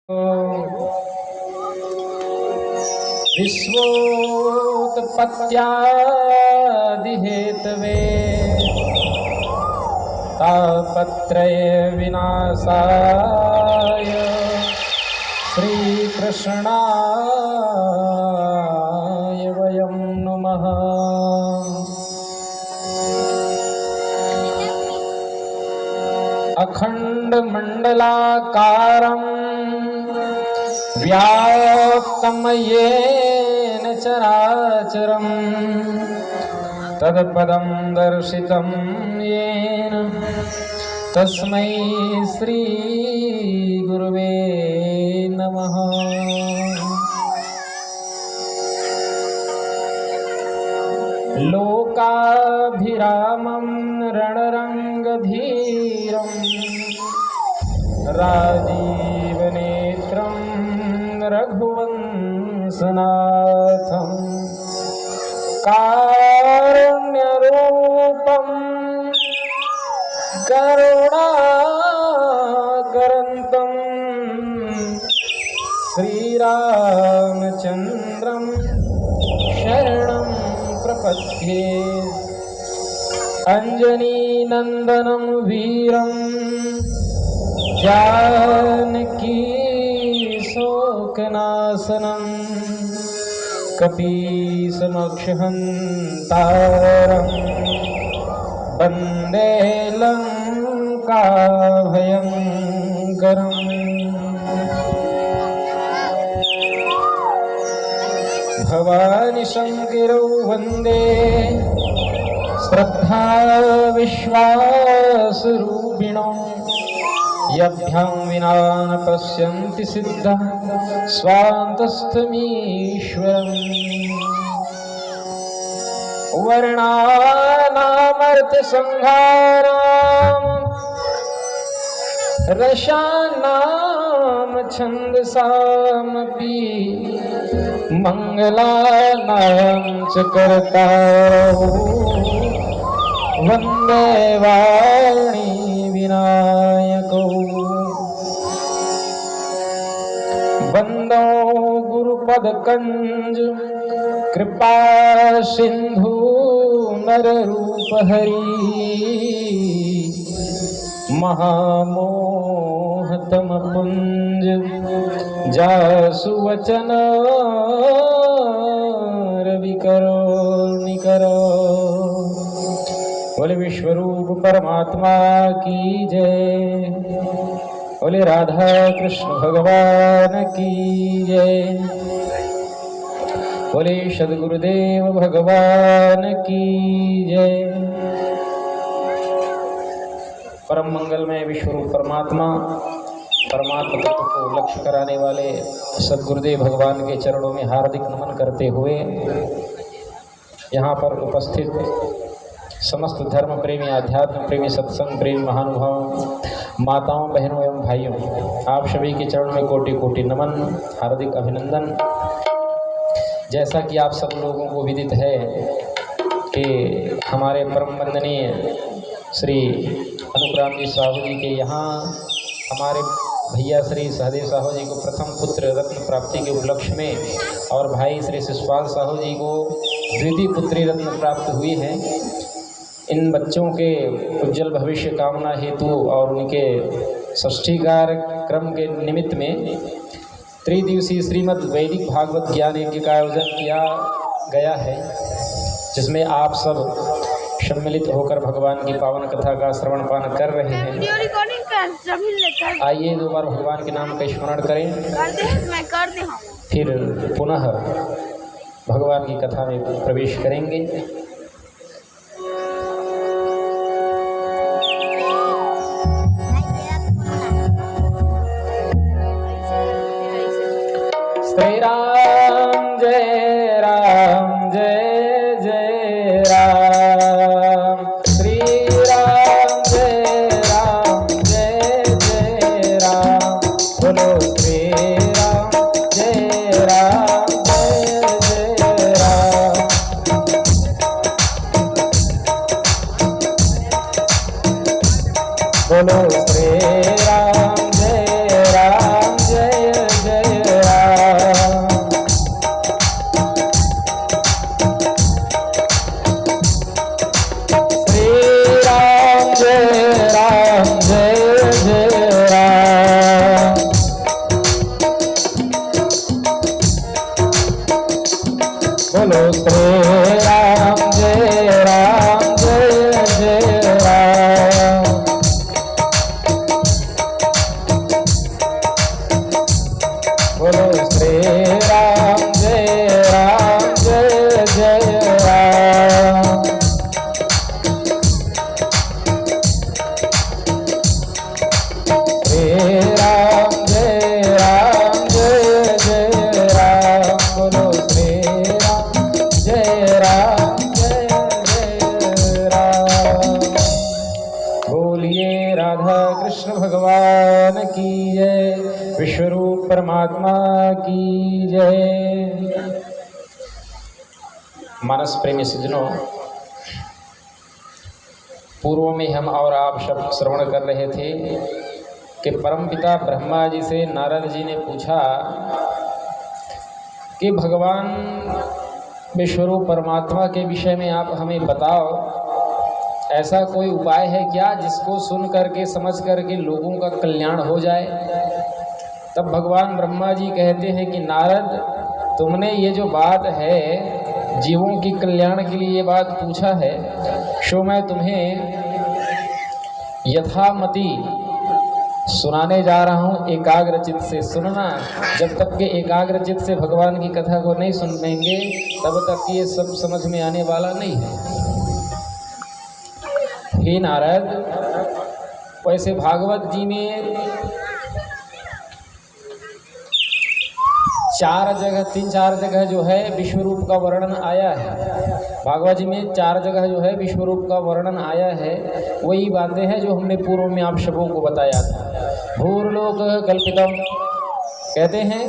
विश्वोत्पत्त्यादिहेतवे तापत्रय विनाशाय श्रीकृष्णाय वयं नमः। अखण्डमण्डलाकारम् व्याप्तं येन चराचरं तत्पदं दर्शितं येन तस्मै श्री गुरुवे नमः। लोकाभिरामं रणरङ्गधीरं राजीवनेत्रं रघुवंशनाथं कारुण्यरूपं करुणाकरन्तं श्रीरामचन्द्रं शरणं प्रपद्ये। अंजनीनन्दनं वीरं जानकी शोकनाशनं कपीशमक्षहन्तारं वन्दे लङ्काभयङ्करम्। भवानी शङ्करौ वन्दे श्रद्धा विश्वासरूपिणौ यभ्यां विना न पश्यन्ति सिद्धः स्वान्तस्थमीश्वरम्। वर्णानामर्थसंहाराम् रसानां छन्दसामपि मंगलानां च कर्तारौ वन्दे वाणी विनायकौ। वन्दो गुरुपदकंज कृपा सिंधु नररूपहरि महामोहतम पुंज जासु वचन रविकरो निकरो। बोले विश्वरूप परमात्मा की जय। बोले राधा कृष्ण भगवान की जय। बोले सद्गुरुदेव भगवान की जय। परम मंगलमय विश्वरूप परमात्मा परमात्मा तत्व को लक्ष्य कराने वाले सद्गुरुदेव भगवान के चरणों में हार्दिक नमन करते हुए यहाँ पर उपस्थित समस्त धर्म प्रेमी आध्यात्म प्रेमी सत्संग प्रेमी महानुभावों माताओं बहनों एवं भाइयों, आप सभी के चरणों में कोटि कोटि नमन हार्दिक अभिनंदन। जैसा कि आप सब लोगों को विदित है कि हमारे परम वंदनीय श्री अनुग्राम जी साहू जी के यहाँ हमारे भैया श्री सहदेव साहू जी को प्रथम पुत्र रत्न प्राप्ति के उपलक्ष्य में और भाई श्री शिशुपाल साहू जी को द्वितीय पुत्री रत्न प्राप्त हुई है। इन बच्चों के उज्जवल भविष्य कामना हेतु और उनके षष्ठी कार्यक्रम के निमित्त में त्रिदिवसीय श्रीमद् वैदिक भागवत ज्ञान यज्ञ का आयोजन किया गया है, जिसमें आप सब सम्मिलित होकर भगवान की पावन कथा का श्रवण पान कर रहे हैं। आइए दो बार भगवान के नाम का स्मरण करें, फिर पुनः भगवान की कथा में प्रवेश करेंगे। श्री राम जय राम जय जय राम। श्री राम जय जय राम। बोलो श्री राम जय जय राम। बोलो श्री राम जय बोलो श्री राम जय जय राम। श्री राम जय जय राम। बोलो श्री राम जय राम। बोलिए राधा कृष्ण भगवान की जय, विश्वरूप परमात्मा की जय। मानस प्रेमी सज्जनों, पूर्व में हम और आप सब श्रवण कर रहे थे कि परमपिता ब्रह्मा जी से नारद जी ने पूछा कि भगवान विश्वरूप परमात्मा के विषय में आप हमें बताओ, ऐसा कोई उपाय है क्या जिसको सुन करके समझ करके लोगों का कल्याण हो जाए। तब भगवान ब्रह्मा जी कहते हैं कि नारद, तुमने ये जो बात है जीवों की कल्याण के लिए ये बात पूछा है, सो मैं तुम्हें यथामति सुनाने जा रहा हूँ। एकाग्रचित से सुनना। जब तक के एकाग्रचित से भगवान की कथा को नहीं सुन लेंगे तब तक ये सब समझ में आने वाला नहीं है। हे नारद, वैसे भागवत जी में 3-4 जगह जो है विश्वरूप का वर्णन आया है। भागवत जी में 4 जगह जो है विश्वरूप का वर्णन आया है। वही बातें हैं जो हमने पूर्व में आप सबों को बताया था। भूर्लोक कल्पितम कहते हैं,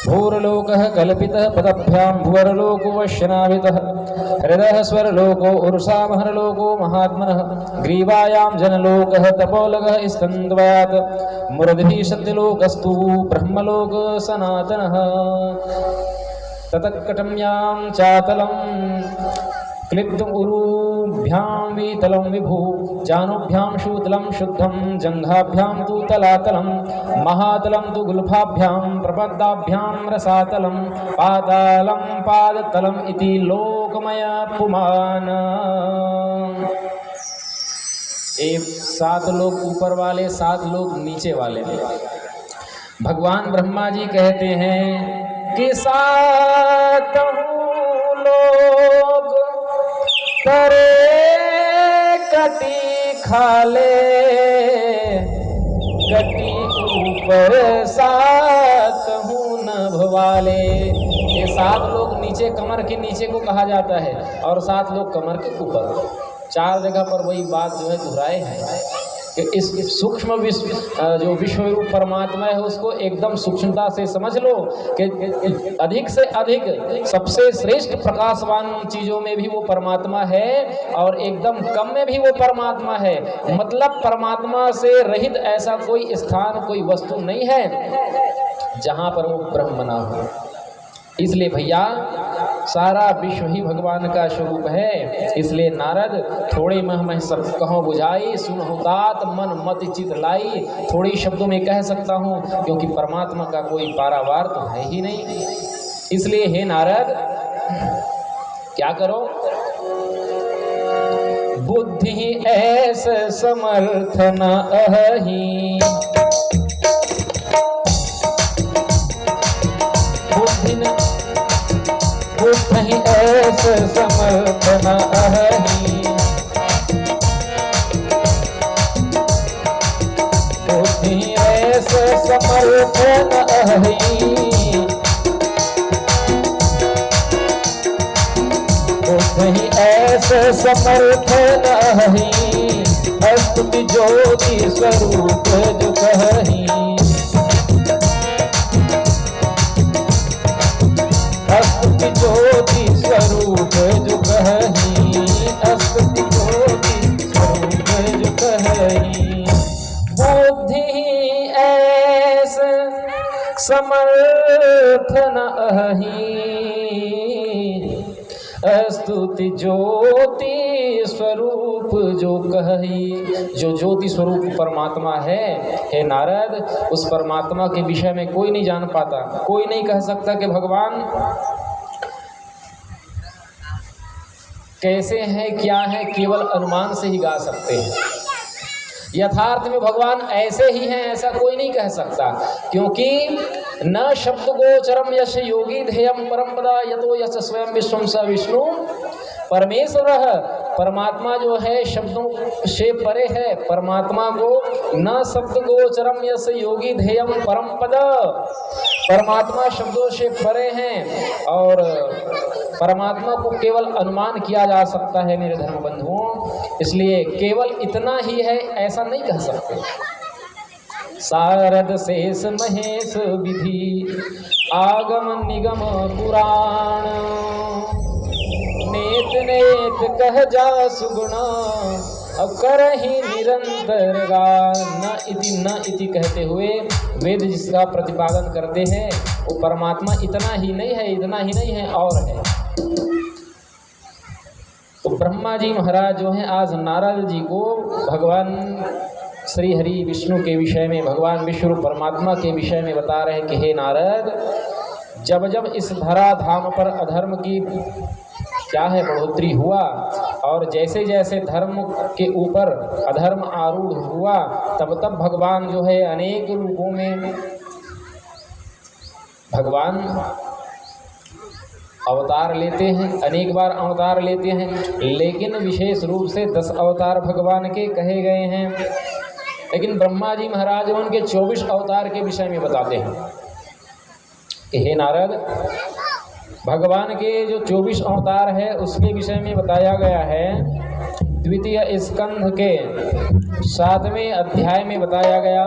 भूर्लोक कल्पितः पदभ्यां भुवर्लोको वश्यनाभितः हृदय स्वर्लोको उर्सा महर्लोको महात्मनः ग्रीवायां जनलोकः तपोलोकः स्तन्द्वयात् मूर्ध्नि सत्यलोकस्तु ब्रह्मलोक सनातनः ततत्कटम्यां चातलं क्लिप्त उरुभ्यां वीतलं विभु जानुभ्यां शूतलं शुद्धं जंघाभ्यां तु तलातलं महातलं तु गुल्फाभ्यां प्रपद्दाभ्यां रसातलं पातालं पादतलम् इति लोकमय पुमान। 7 लोग ऊपर वाले, 7 लोग नीचे वाले। भगवान ब्रह्मा जी कहते हैं कि 7 लोग करे कटी खाले, कटी ऊपर 7 नभ वाले। ये 7 लोग नीचे, कमर के नीचे को कहा जाता है और 7 लोग कमर के ऊपर। 4 जगह पर वही बात जो है दोहराए हैं कि इस सूक्ष्म जो विश्वरूप परमात्मा है उसको एकदम सूक्ष्मता से समझ लो कि अधिक से अधिक सबसे श्रेष्ठ प्रकाशवान चीज़ों में भी वो परमात्मा है और एकदम कम में भी वो परमात्मा है। मतलब परमात्मा से रहित ऐसा कोई स्थान, कोई वस्तु नहीं है जहाँ पर वो ब्रह्म ना हो। इसलिए भैया सारा विश्व ही भगवान का स्वरूप है। इसलिए नारद, थोड़े मह सब कहो बुझाई, सुनहु तात मन मत चित लाई। थोड़े शब्दों में कह सकता हूँ क्योंकि परमात्मा का कोई पारावार तो है ही नहीं। इसलिए हे नारद, क्या करो, बुद्धि ऐसे समर्थ न अहि, बुद्धि ऐसे समर्थ न अहि, बुद्धि ऐसे समर्थ न अहि, बुद्धि ऐसे समर्थ न अहि, स्तुति ज्योति स्वरूप जो कहि, स्तुति ज्योति स्वरूप जो कहि, स्तुति ज्योति स्वरूप जो कहि, बुद्धि ऐसे समर्थ न अहि, स्तुति ज्योति स्वरूप जो कहि। जो ज्योति स्वरूप परमात्मा है, हे नारद, उस परमात्मा के विषय में कोई नहीं जान पाता। कोई नहीं कह सकता कि भगवान कैसे हैं, क्या है, केवल अनुमान से ही गा सकते हैं। यथार्थ में भगवान ऐसे ही हैं ऐसा कोई नहीं कह सकता, क्योंकि न शब्द गोचरम यश योगी ध्येयम परमपदा यतो यश स्वयं विश्वम स विष्णु। परमेश्वर परमात्मा जो है शब्दों से परे है, परमात्मा को न शब्द गोचरम यश योगी ध्येयम परमपद, परमात्मा शब्दों से परे हैं और परमात्मा को केवल अनुमान किया जा सकता है मेरे धर्म बंधुओं, इसलिए केवल इतना ही है ऐसा नहीं कह सकते। शारद शेष महेश विधि आगम निगम पुराण, नेत नेत कह जा सुगुणा अब करहि निरंतर गान। न इति कहते हुए वेद जिसका प्रतिपादन करते हैं वो परमात्मा इतना ही नहीं है, इतना ही नहीं है और है। तो ब्रह्मा जी महाराज जो हैं आज नारद जी को भगवान श्री हरि विष्णु के विषय में, भगवान विष्णु परमात्मा के विषय में बता रहे हैं कि हे नारद, जब जब इस धरा धाम पर अधर्म की क्या है बढ़ोतरी हुआ और जैसे जैसे धर्म के ऊपर अधर्म आरूढ़ हुआ, तब तब भगवान जो है अनेक रूपों में भगवान अवतार लेते हैं, अनेक बार अवतार लेते हैं, लेकिन विशेष रूप से 10 अवतार भगवान के कहे गए हैं। लेकिन ब्रह्मा जी महाराज उनके 24 अवतार के विषय में बताते हैं कि हे नारद, भगवान के जो 24 अवतार है उसके विषय में बताया गया है। द्वितीय स्कंध के 7वें अध्याय में बताया गया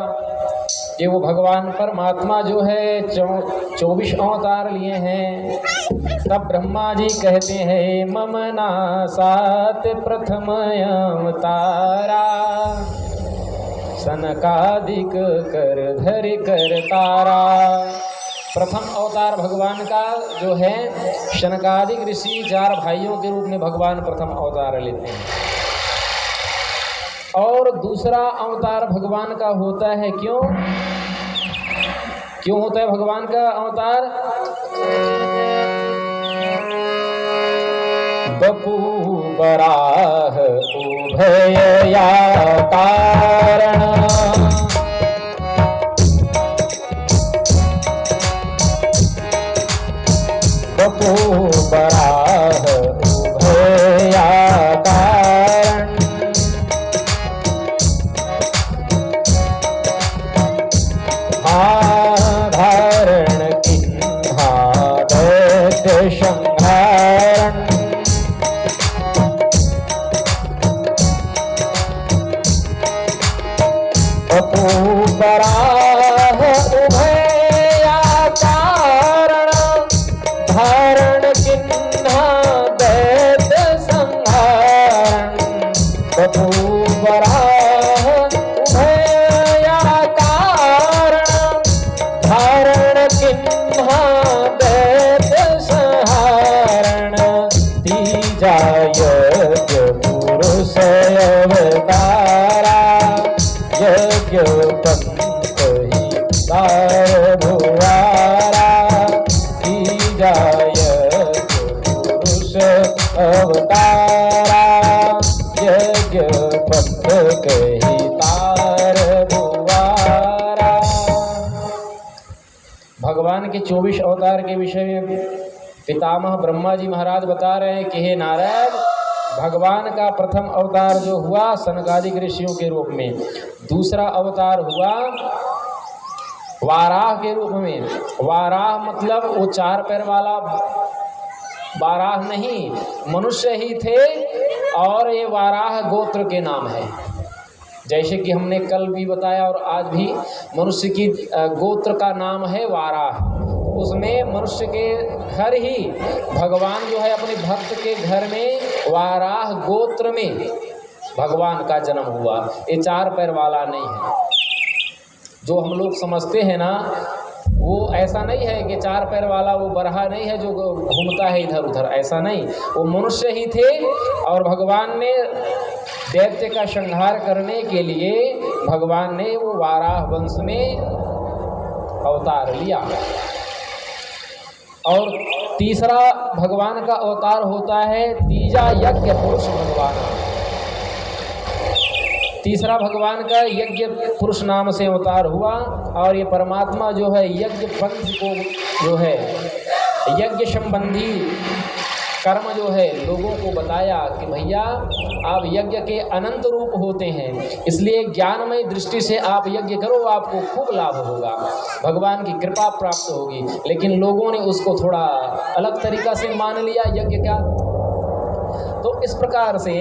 कि वो भगवान परमात्मा जो है 24 अवतार लिए हैं। तब ब्रह्मा जी कहते हैं मम नासात प्रथम अवतारा, सनकादिक कर धर कर तारा। प्रथम अवतार भगवान का जो है शनकादिक ऋषि 4 भाइयों के रूप में भगवान प्रथम अवतार लेते हैं। और दूसरा अवतार भगवान का होता है क्यों होता है भगवान का अवतार? बपू बराह उभय या कारण, बपू बराह उभय या कारण, धारण किन्हा दैत्य संहारण, बपू बराह उभय या कारण, धारण किन्हा दैत्य संहारण, बपू बराह उभय या कारण, धारण किन्हा दैत्य संहारण, तीजा यज्ञ पुरुष अवतारा, यज्ञ पंथ ही तार भुवारा, तीजा यज्ञ पुरुष अवतारा, यज्ञ पंथ कही तार भुवारा। भगवान के 24 अवतार के विषय में पितामह ब्रह्मा जी महाराज बता रहे हैं कि हे नारद, भगवान का प्रथम अवतार जो हुआ सनकादिक ऋषियों के रूप में, दूसरा अवतार हुआ वाराह के रूप में। वाराह मतलब वो 4 पैर वाला वाराह नहीं, मनुष्य ही थे और ये वाराह गोत्र के नाम है। जैसे कि हमने कल भी बताया और आज भी, मनुष्य की गोत्र का नाम है वाराह। उसमें मनुष्य के घर ही भगवान जो है अपने भक्त के घर में वाराह गोत्र में भगवान का जन्म हुआ। ये 4 पैर वाला नहीं है जो हम लोग समझते हैं ना, वो ऐसा नहीं है कि 4 पैर वाला वो बरहा नहीं है जो घूमता है इधर उधर, ऐसा नहीं। वो मनुष्य ही थे और भगवान ने दैत्य का संहार करने के लिए भगवान ने वो वाराह वंश में अवतार लिया। और तीसरा भगवान का अवतार होता है तीजा यज्ञ पुरुष भगवान। तीसरा भगवान का यज्ञ पुरुष नाम से अवतार हुआ और ये परमात्मा जो है यज्ञ पंथ को जो है यज्ञ संबंधी कर्म जो है लोगों को बताया कि भैया आप यज्ञ के अनंत रूप होते हैं, इसलिए ज्ञानमय दृष्टि से आप यज्ञ करो, आपको खूब लाभ होगा, भगवान की कृपा प्राप्त होगी। लेकिन लोगों ने उसको थोड़ा अलग तरीका से मान लिया यज्ञ का। तो इस प्रकार से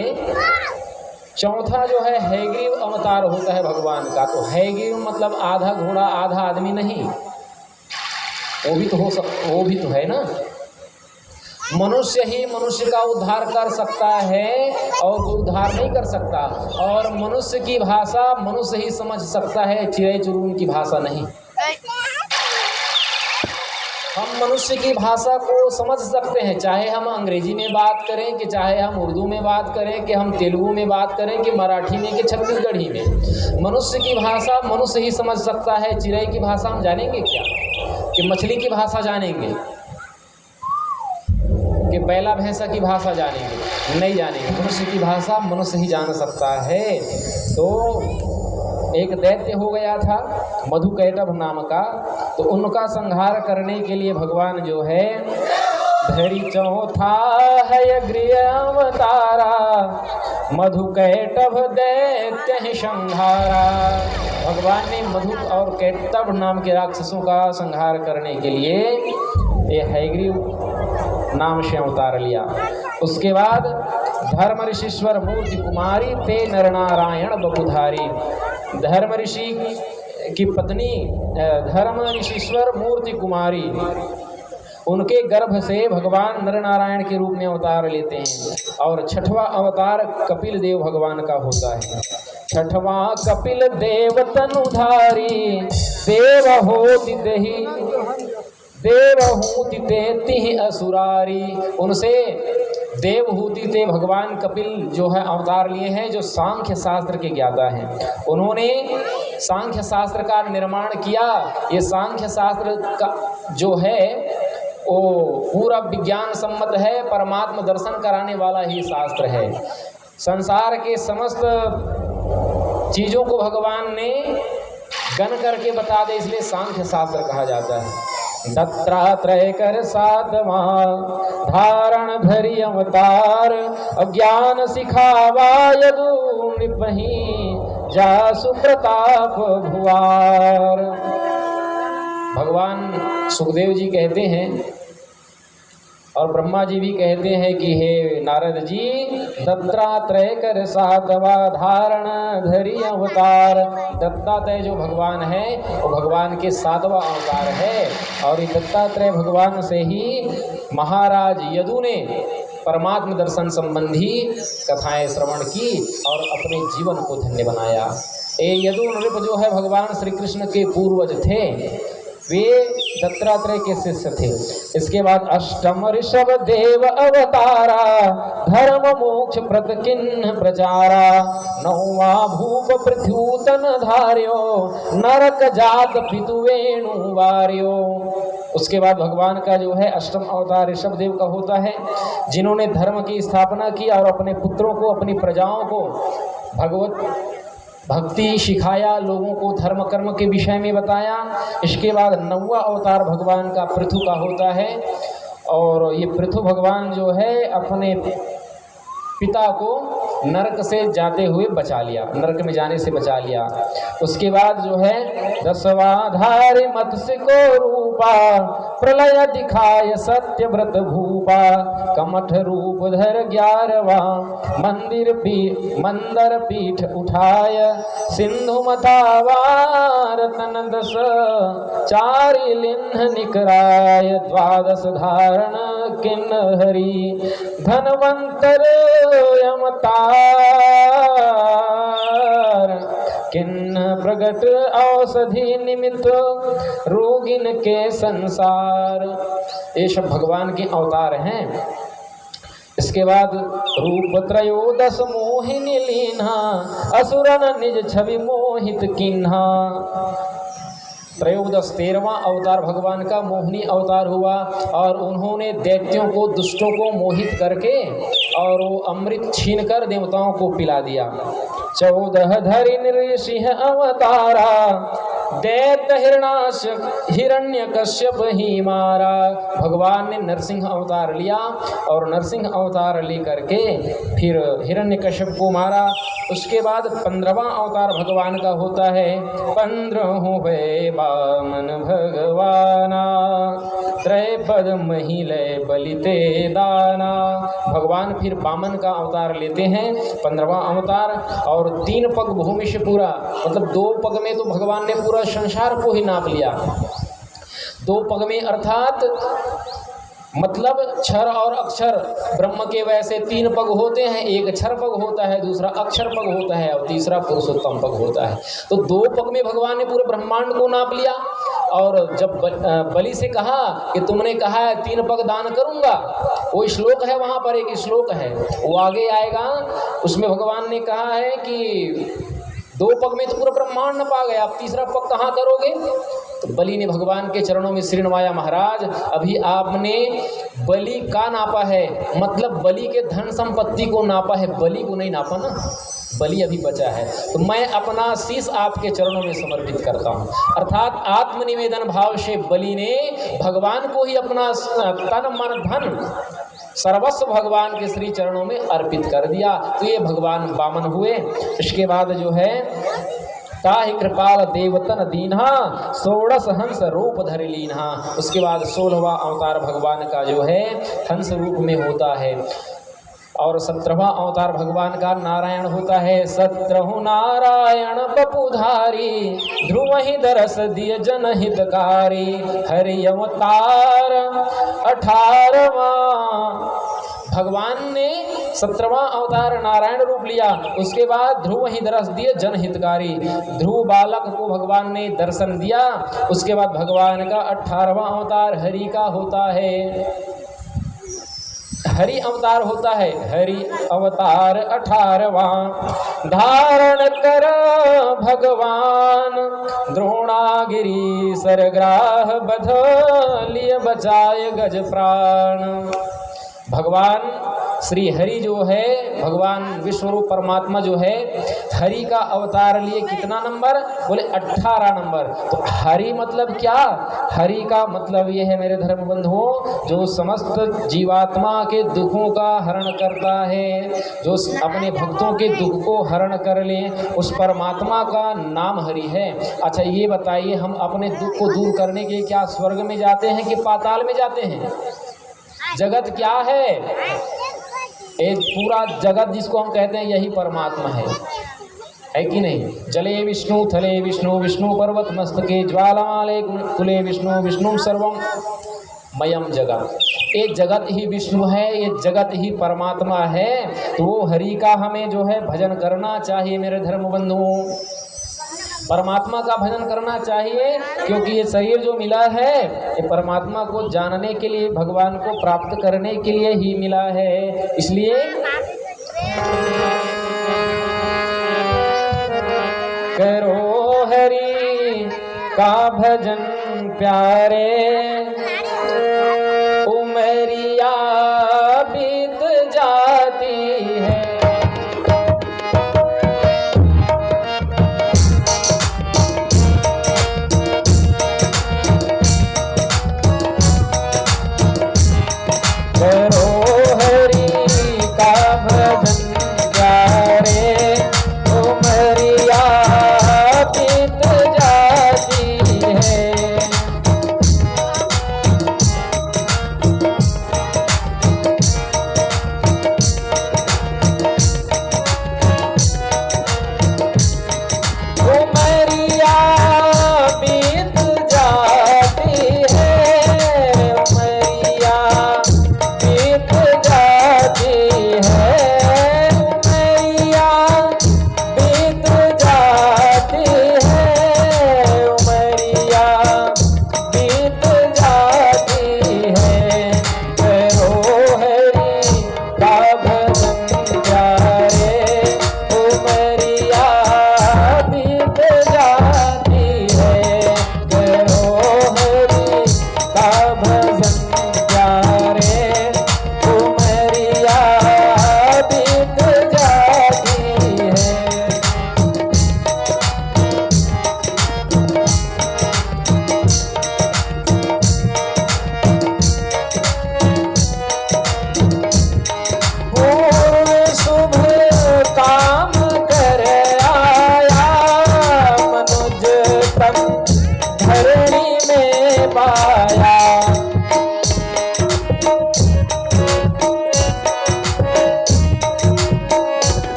चौथा जो है हैग्रीव अवतार होता है भगवान का। तो हैग्रीव मतलब आधा घोड़ा आधा आदमी नहीं, वो भी तो है ना। मनुष्य ही मनुष्य का उद्धार कर सकता है और कोई उद्धार नहीं कर सकता, और मनुष्य की भाषा मनुष्य ही समझ सकता है, चिड़ै चुरुन की भाषा नहीं। हम मनुष्य की भाषा को समझ सकते हैं, चाहे हम अंग्रेजी में बात करें कि चाहे हम उर्दू में बात करें कि हम तेलुगु में बात करें कि मराठी में कि छत्तीसगढ़ी में। मनुष्य की भाषा मनुष्य ही समझ सकता है। चिड़ै की भाषा हम जानेंगे क्या? कि मछली की भाषा जानेंगे कि बैला भैंसा की भाषा जानेंगे? नहीं जानेंगे। मनुष्य की भाषा मनुष्य ही जान सकता है। तो एक दैत्य हो गया था मधुकैटभ नाम का, तो उनका संहार करने के लिए भगवान जो है धरी चौथा है गृह अवतारा, मधुकैटभ दैत्य संहारा। भगवान ने मधु और कैटभ नाम के राक्षसों का संहार करने के लिए ये हैग्रीव नाम से अवतार लिया। उसके बाद धर्म ऋषीश्वर मूर्ति कुमारी ते नरनारायण बपुधारी। धर्म ऋषि की पत्नी धर्म ऋषीश्वर मूर्ति कुमारी, उनके गर्भ से भगवान नरनारायण के रूप में अवतार लेते हैं। और छठवां अवतार कपिल देव भगवान का होता है। छठवां कपिल देव तनुधारी, देव होति देहि देवहूति ते असुरारी। उनसे देवहूति ते भगवान कपिल जो है अवतार लिए हैं, जो सांख्य शास्त्र के ज्ञाता हैं। उन्होंने सांख्य शास्त्र का निर्माण किया। ये सांख्य शास्त्र का जो है वो पूरा विज्ञान सम्मत है, परमात्मा दर्शन कराने वाला ही शास्त्र है। संसार के समस्त चीज़ों को भगवान ने गण करके बता दे, इसलिए सांख्य शास्त्र कहा जाता है। दत्तात्रेय कर सातवां धारण धरि अवतार, अज्ञान सिखावा यदु निपहि जासु प्रताप भुआर। भगवान सुखदेव जी कहते हैं और ब्रह्मा जी भी कहते हैं कि हे नारद जी, दत्तात्रेय कर सातवा धारण धरि अवतार। दत्तात्रेय जो भगवान है वो भगवान के सातवां अवतार है। और ये दत्तात्रेय भगवान से ही महाराज यदु ने परमात्म दर्शन संबंधी कथाएं श्रवण की और अपने जीवन को धन्य बनाया। ये यदु नृप जो है भगवान श्री कृष्ण के पूर्वज थे, वे दत्तात्रेय के शिष्य थे। इसके बाद अष्टम ऋषभ देव अवतारा, धर्म मोक्ष प्रत किन्ह प्रचारा। नौवा भूप पृथ्यूतन धार्यो, नरक जात पितु वेणु वार्यो। उसके बाद भगवान का जो है अष्टम अवतार ऋषभ देव का होता है, जिन्होंने धर्म की स्थापना की और अपने पुत्रों को अपनी प्रजाओं को भगवत भक्ति सिखाया, लोगों को धर्म कर्म के विषय में बताया। इसके बाद नौवां अवतार भगवान का पृथु का होता है, और ये पृथु भगवान जो है अपने पिता को नरक से जाते हुए बचा लिया, नरक में जाने से बचा लिया। उसके बाद जो है दशवाधारी मत्स्य को रूपा, प्रलय दिखाय सत्य व्रत भूपा। कमठ रूप धर 11वां, मंदर पीठ उठाय। सिंधु मथावार तन 10 चारि लिन्ह निकराय। 12 धारण किन्न हरि, धनवंतर यमतार। किन्न प्रगट औषधि निमित्त, रोगिन के संसार। ये सब भगवान के अवतार हैं। इसके बाद रूप त्रयोदश मोहिनी लीन्हा, असुरन निज छवि मोहित किन्हा। 13वां अवतार भगवान का मोहिनी अवतार हुआ और उन्होंने दैत्यों को, दुष्टों को मोहित करके और वो अमृत छीनकर देवताओं को पिला दिया। 14 धरि नृसिंह अवतारा, दैत्य हिरण्यकश्यप ही मारा। भगवान ने नरसिंह अवतार लिया और नरसिंह अवतार लेकर के फिर हिरण्यकश्यप को मारा। उसके बाद 15वां अवतार भगवान का होता है। 15 हुए वामन भगवाना, त्रैपद महिलय बलिते दाना। भगवान फिर वामन का अवतार लेते हैं, 15वां अवतार, और 3 पग भूमि से पूरा, मतलब 2 पग में तो भगवान ने पूरा संसार को ही नाप लिया। 2 पग में अर्थात मतलब क्षर और अक्षर, ब्रह्म के वैसे 3 पग होते हैं, एक क्षर पग होता है, दूसरा अक्षर पग होता है और तीसरा पुरुषोत्तम पग होता है। तो 2 पग में भगवान ने पूरे ब्रह्मांड को नाप लिया। और जब बलि से कहा कि तुमने कहा है 3 पग दान करूंगा, वो श्लोक है, वहाँ पर एक श्लोक है, वो आगे आएगा, उसमें भगवान ने कहा है कि 2 पग में तो पूरा ब्रह्मांड न पा गया, आप तीसरा पग कहाँ करोगे। तो बलि ने भगवान के चरणों में सिर नवाया, महाराज अभी आपने बलि का नापा है, मतलब बलि के धन संपत्ति को नापा है, बलि को नहीं नापा ना, बलि अभी बचा है। तो मैं अपना शीश आपके चरणों में समर्पित करता हूँ। अर्थात आत्मनिवेदन भाव से बलि ने भगवान को ही अपना तन मन धन सर्वस्व भगवान के श्री चरणों में अर्पित कर दिया। तो ये भगवान वामन हुए। इसके बाद जो है ताहि कृपाल देवतन दीन्हा, 16 हंस रूप धरि लीन्हा। उसके बाद 16वां अवतार भगवान का जो है हंस रूप में होता है। और 17वां अवतार भगवान का नारायण होता है। 17 नारायण बपुधारी, ध्रुव ही दरस दिय जन हितकारी। हरि अवतार 18वां भगवान ने 17वां अवतार नारायण रूप लिया। उसके बाद ध्रुव ही दरस दिए जन हितकारी, ध्रुव बालक को भगवान ने दर्शन दिया। उसके बाद भगवान का 18वां अवतार हरि का होता है, हरि अवतार होता है। हरि अवतार 18वां धारण कर भगवान, द्रोणागिरी सरग्राह बध लिय बचाए गज प्राण। भगवान श्री हरि जो है, भगवान विश्वरूप परमात्मा जो है, हरि का अवतार लिए कितना नंबर, बोले 18 नंबर। तो हरि मतलब क्या, हरि का मतलब ये है मेरे धर्म बंधुओं, जो समस्त जीवात्मा के दुखों का हरण करता है, जो अपने भक्तों के दुख को हरण कर ले, उस परमात्मा का नाम हरि है। अच्छा ये बताइए, हम अपने दुख को दूर करने के लिए क्या स्वर्ग में जाते हैं कि पाताल में जाते हैं। जगत क्या है, एक पूरा जगत जिसको हम कहते हैं यही परमात्मा है कि नहीं। जले विष्णु थले विष्णु, विष्णु पर्वत मस्तके ज्वालामाले कुले विष्णु, विष्णु सर्वम मयम जगत। ये जगत ही विष्णु है, ये जगत ही परमात्मा है। तो वो हरि का हमें जो है भजन करना चाहिए मेरे धर्म बंधुओं, परमात्मा का भजन करना चाहिए, क्योंकि ये शरीर जो मिला है ये परमात्मा को जानने के लिए, भगवान को प्राप्त करने के लिए ही मिला है। इसलिए करो हरि का भजन प्यारे, उमरिया बीत जाती है।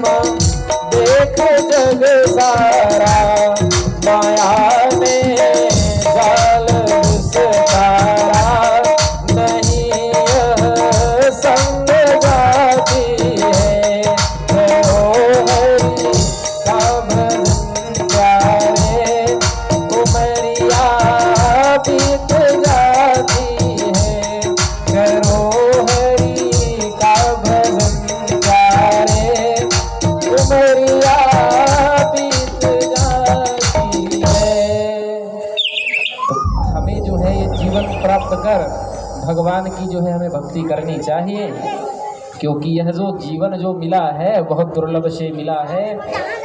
देख जग सारा, माया में जाल विस्तारा, नहीं यह संग जाती है, ओ हरि का भजन प्यारे, उमरिया बीत जाती है, करो हरि का भजन प्यारे, उमरिया बीत जाती है। हमें जो है ये जीवन प्राप्त कर भगवान की जो है हमें भक्ति करनी चाहिए, क्योंकि यह जो जीवन जो मिला है बहुत दुर्लभ से मिला है।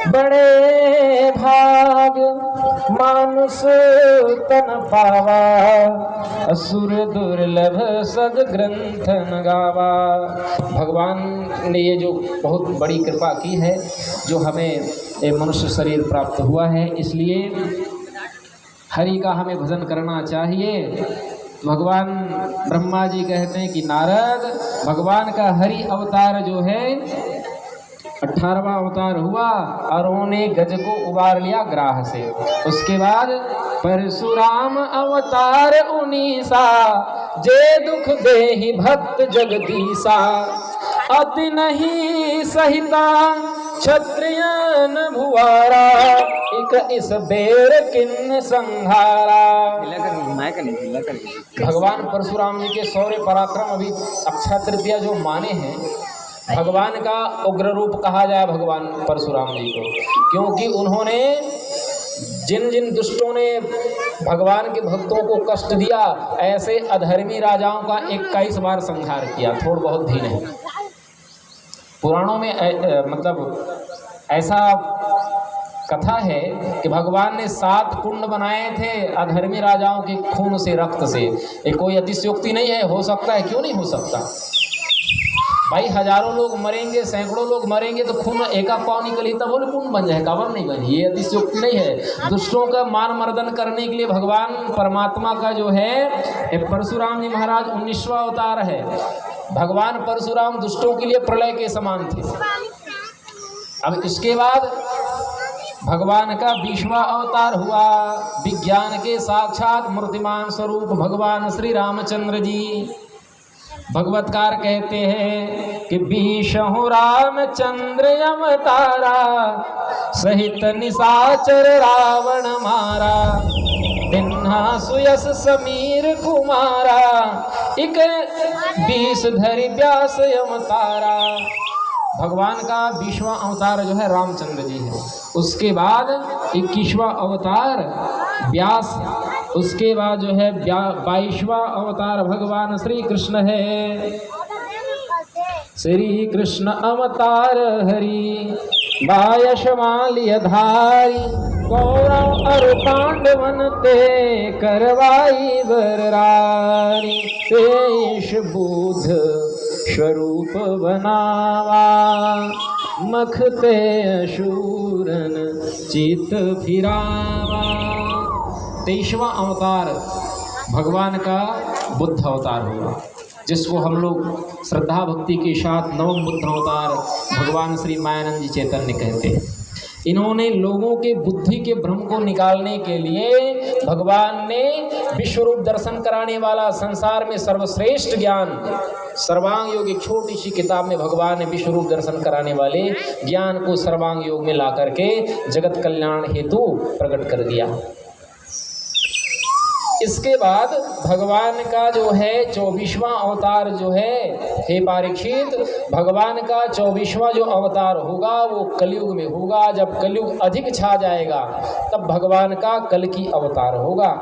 बड़े भाग मानुष तन पावा, असुर दुर्लभ सद ग्रंथ न गावा। भगवान ने ये जो बहुत बड़ी कृपा की है, जो हमें ये मनुष्य शरीर प्राप्त हुआ है, इसलिए हरि का हमें भजन करना चाहिए। भगवान ब्रह्मा जी कहते हैं कि नारद, भगवान का हरि अवतार जो है 18वां अवतार हुआ और उन्होंने गज को उबार लिया ग्राह से। उसके बाद परशुराम अवतार 19सा, जे दुख देहि भक्त जगदीशा, अति नहीं सहिता क्षत्रियन भुआरा, इक इस बेर किन्न संहारा। भगवान परशुराम जी के शौर्य पराक्रम अभी अक्षय तृतीया जो माने हैं, भगवान का उग्र रूप कहा जाए भगवान परशुराम जी को, क्योंकि उन्होंने जिन जिन दुष्टों ने भगवान के भक्तों को कष्ट दिया, ऐसे अधर्मी राजाओं का 21 बार संहार किया, थोड़ा बहुत भी नहीं। पुराणों में मतलब ऐसा कथा है कि भगवान ने 7 कुंड बनाए थे अधर्मी राजाओं के खून से, रक्त से। ये कोई अतिशयोक्ति नहीं है, हो सकता है, क्यों नहीं हो सकता भाई? हजारों लोग मरेंगे, सैकड़ों लोग मरेंगे तो खून एक पाव निकली तब बोले कुंड बन जाए, काबर नहीं बनी। ये अतिशयोक्ति नहीं है। दुष्टों का मान मर्दन करने के लिए भगवान परमात्मा का जो है परशुराम जी महाराज 19वां अवतार है। भगवान परशुराम दुष्टों के लिए प्रलय के समान थे। अब इसके बाद भगवान का 20वां अवतार हुआ, विज्ञान के साक्षात मूर्तिमान स्वरूप भगवान श्री रामचंद्र जी। भगवतकार कहते हैं कि 20 रामचंद्र अवतारा, सहित निशाचर रावण मारा, तिन्हा सुयस समीर कुमारा, इक 20 धरि व्यास अवतारा। भगवान का 20वां अवतार जो है रामचंद्र जी है। उसके बाद 21वां अवतार व्यास, उसके बाद जो है 22वां अवतार भगवान श्री कृष्ण है। श्री कृष्ण अवतार हरि, बायशमाल्य धारी, कौरव और पांडवन ते करवाई बररारी, तेष बुध स्वरूप बनावा, मखते अशूरन चित फिरावा। 23वां अवतार भगवान का बुद्ध अवतार हुआ, जिसको हम लोग श्रद्धा भक्ति के साथ नवम बुद्ध अवतार भगवान श्री मायानंद जी चैतन्य कहते हैं। इन्होंने लोगों के बुद्धि के भ्रम को निकालने के लिए भगवान ने विश्वरूप दर्शन कराने वाला, संसार में सर्वश्रेष्ठ ज्ञान सर्वांग योग, एक छोटी सी किताब में भगवान ने विश्वरूप दर्शन कराने वाले ज्ञान को सर्वांग योग में ला करके जगत कल्याण हेतु प्रकट कर दिया। इसके बाद भगवान का जो है 24वां अवतार जो है, हे परीक्षित, भगवान का 24वां जो अवतार होगा वो कलयुग में होगा। जब कलयुग अधिक छा जाएगा तब भगवान का कल की अवतार होगा।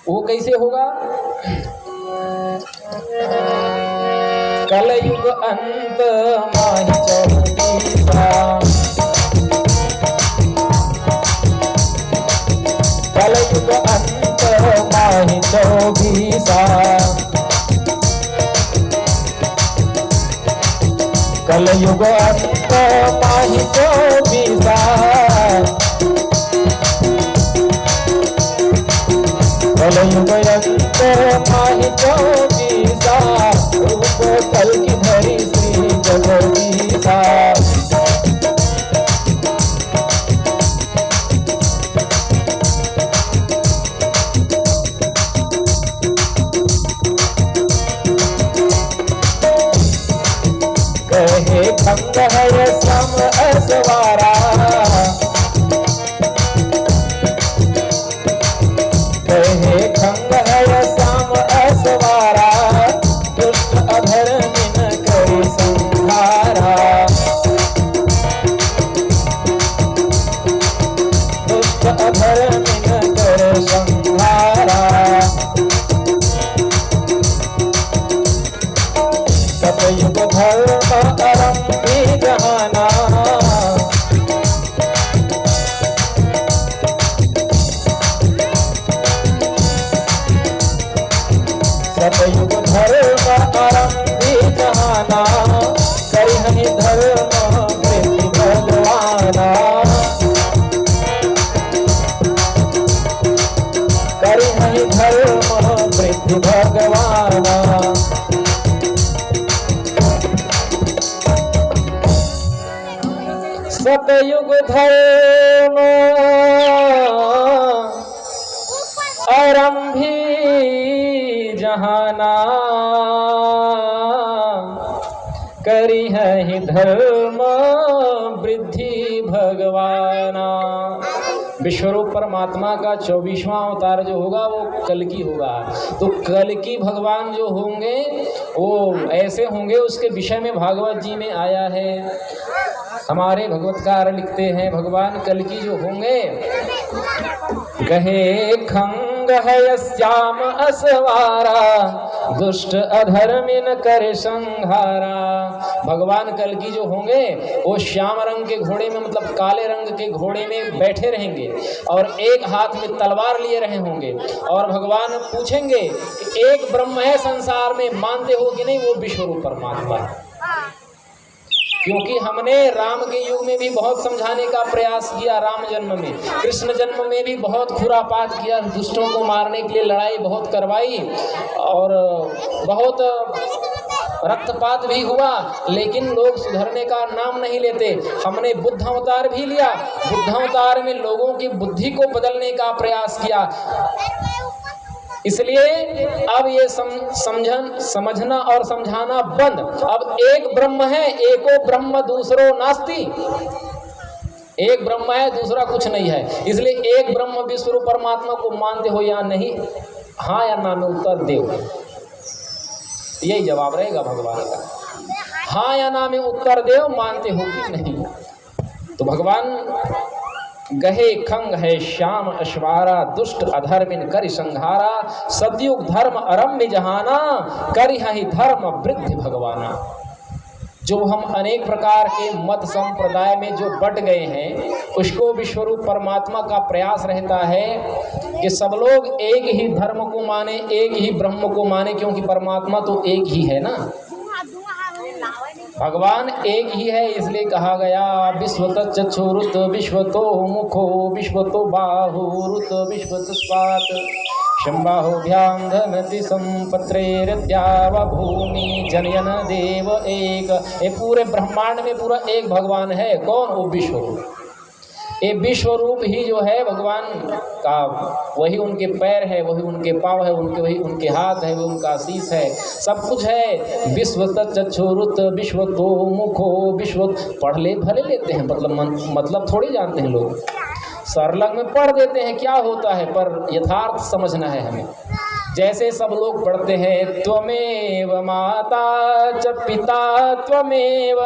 वो कैसे होगा? कलयुग अंत माहि 24, कलयुग अंत माहि 24, कलयुग अंत माहि 24, कलयुग अंत माहि 24, रूप कल की धरी श्री जगदीशा। खंग है श्याम असवारा, कहे खंग है श्याम असवारा, दुष्ट अधर्मिन करि संहारा, दुष्ट अधर्मिन करि संहारा। सतयुग धर्म अरंभी जहाना, सतयुग धर्म अरंभी जहाना, करिहहि धर्म वृद्धि भगवाना, करिहहि धर्म वृद्धि भगवाना। सतयुग धर्म आरंभी जहाना, करी है धर्म वृद्धि भगवाना। विश्वरूप परमात्मा का 24वां अवतार जो होगा वो कल्कि होगा। तो कल्कि भगवान जो होंगे वो ऐसे होंगे, उसके विषय में भागवत जी में आया है। हमारे भगवतकार लिखते हैं भगवान कल्कि जो होंगे, कहे खंग है श्याम असवारा, दुष्ट अधर्मिन कर संहारा। भगवान कल्कि जो होंगे वो श्याम रंग के घोड़े में, मतलब काले रंग के घोड़े में बैठे रहेंगे और एक हाथ में तलवार लिए रहे होंगे। और भगवान पूछेंगे कि एक ब्रह्म है संसार में, मानते हो कि नहीं? वो विश्वरूप परमात्मा। क्योंकि हमने राम के युग में भी बहुत समझाने का प्रयास किया, राम जन्म में, कृष्ण जन्म में भी बहुत खुरापात किया, दुष्टों को मारने के लिए लड़ाई बहुत करवाई और बहुत रक्तपात भी हुआ, लेकिन लोग सुधरने का नाम नहीं लेते। हमने बुद्ध अवतार भी लिया, बुद्ध अवतार में लोगों की बुद्धि को बदलने का प्रयास किया। इसलिए अब ये समझना और समझाना बंद। अब एक ब्रह्म है, एको ब्रह्म दूसरो नास्ति। एक ब्रह्म है, दूसरा कुछ नहीं है। इसलिए एक ब्रह्म विश्वरूप परमात्मा को मानते हो या नहीं? हाँ या ना में उत्तर दो, यही जवाब रहेगा भगवान का। हाँ या ना में उत्तर दो, मानते हो कि नहीं? तो भगवान गहे खंग है श्याम अश्वारा, दुष्ट अधर्मिन करि संहारा, सतयुग धर्म आरंभ जहाना, करिहहि धर्म वृद्धि भगवाना। जो हम अनेक प्रकार के मत संप्रदाय में जो बट गए हैं, उसको विश्वरूप परमात्मा का प्रयास रहता है कि सब लोग एक ही धर्म को माने, एक ही ब्रह्म को माने, क्योंकि परमात्मा तो एक ही है ना, भगवान एक ही है। इसलिए कहा गया विश्वत चक्षुरुत विश्वतो मुखो विश्वतो बाहुरुत विश्वत स्वात् शंबाहुभ्यां धनति संपत्रेरद्याव भूमि जनयन देव एक। ये पूरे ब्रह्मांड में पूरा एक भगवान है। कौन? वो विश्वरूप। ये विश्वरूप ही जो है भगवान का, वही उनके पैर है, वही उनके पाँव है, वही उनके हाथ है, वही उनका शीश है, सब कुछ है। विश्व चक्षुरुत विश्वतो मुखो विश्व। पढ़ ले भले लेते हैं, मतलब थोड़ी जानते हैं लोग, सरलग में पढ़ देते हैं क्या होता है, पर यथार्थ समझना है हमें। जैसे सब लोग पढ़ते हैं त्वमेव माता च पिता त्वमेव,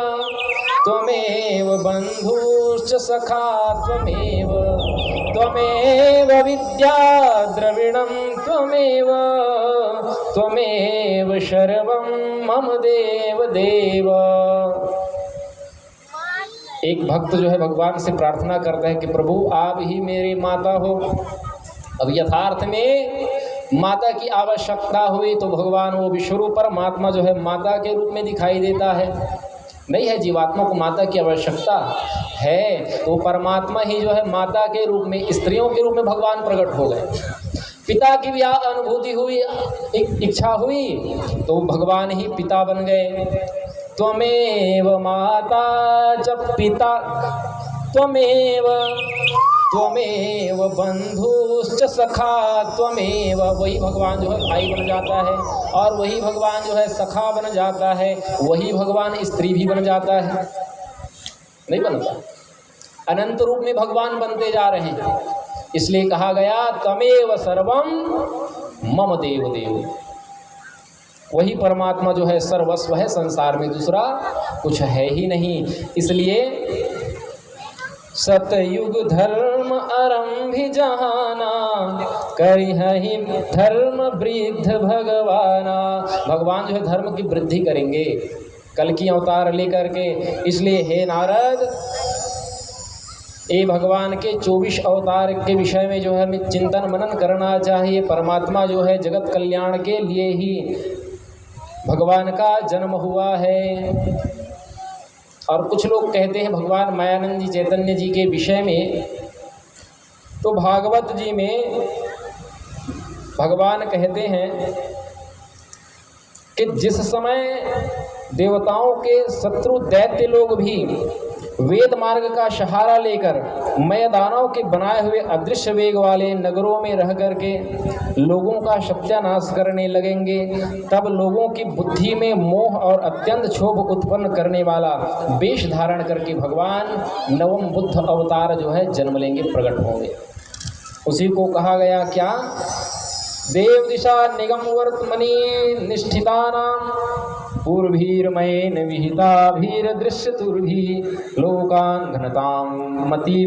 त्वमेव बंधुश्च सखा त्वमेव, त्वमेव विद्या द्रविणं त्वमेव, त्वमेव सर्वं मम देव देव। एक भक्त जो है भगवान से प्रार्थना करता है कि प्रभु आप ही मेरे माता हो। अब यथार्थ में माता की आवश्यकता हुई तो भगवान वो विश्वरूप परमात्मा जो है माता के रूप में दिखाई देता है। नहीं है, जीवात्मा को माता की आवश्यकता है, तो परमात्मा ही जो है माता के रूप में, स्त्रियों के रूप में भगवान प्रकट हो गए। पिता की भी अनुभूति हुई, इच्छा हुई, तो भगवान ही पिता बन गए। त्वमेव माता च पिता त्वमेव, त्वमेव बंधुश्च सखा त्वमेव, वही भगवान जो है भाई बन जाता है, और वही भगवान जो है सखा बन जाता है, वही भगवान स्त्री भी बन जाता है, नहीं बनता। अनंत रूप में भगवान बनते जा रहे हैं, इसलिए कहा गया तमेव सर्वम मम देव देव। वही परमात्मा जो है सर्वस्व है, संसार में दूसरा कुछ है ही नहीं। इसलिए सतयुग धर्म आरंभी जहाना, करिहि धर्म वृद्ध भगवाना। भगवान जो है धर्म की वृद्धि करेंगे कल की अवतार लेकर के। इसलिए हे नारद, ये भगवान के 24 अवतार के विषय में जो है हमें चिंतन मनन करना चाहिए। परमात्मा जो है जगत कल्याण के लिए ही भगवान का जन्म हुआ है। और कुछ लोग कहते हैं भगवान मायानंद जी चैतन्य जी के विषय में, तो भागवत जी में भगवान कहते हैं कि जिस समय देवताओं के शत्रु दैत्य लोग भी वेद मार्ग का सहारा लेकर मय दानव के बनाए हुए अदृश्य वेग वाले नगरों में रह करके लोगों का सत्यानाश करने लगेंगे, तब लोगों की बुद्धि में मोह और अत्यंत क्षोभ उत्पन्न करने वाला वेश धारण करके भगवान नवम बुद्ध अवतार जो है जन्म लेंगे, प्रकट होंगे। उसी को कहा गया क्या, देव दिशा निगम वर्तमनि निष्ठितानां पूर्वीर्मयेन विहिताभिर्दृश्यतुर्भिः लोकान् घनतां मति